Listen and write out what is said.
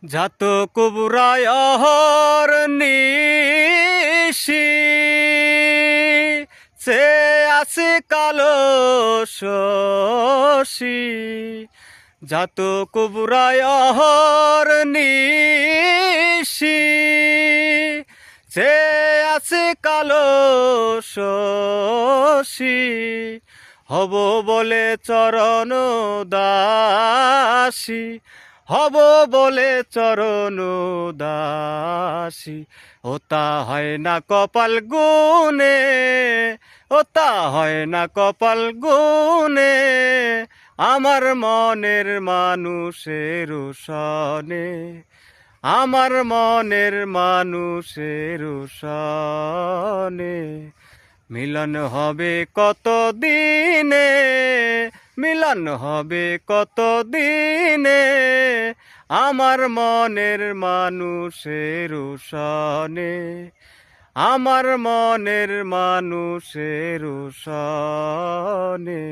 যাত কুবুরায় অহর নিশি সে আছে কালো শশী যাত কুবুরায় অহর নিশি সে আছে কালো শশী হব বলে চরণ দাসী হব বলে চরণ দাসী ওতা হয় না কপাল গুনে ওতা হয় না কপাল গুনে আমার মনের মানুষের সনে আমার মনের মানুষের সনে মিলন হবে কত দিনে মিলন হবে কত দিনে আমার মনের মানুষের সনে আমার মনের মানুষের সনে।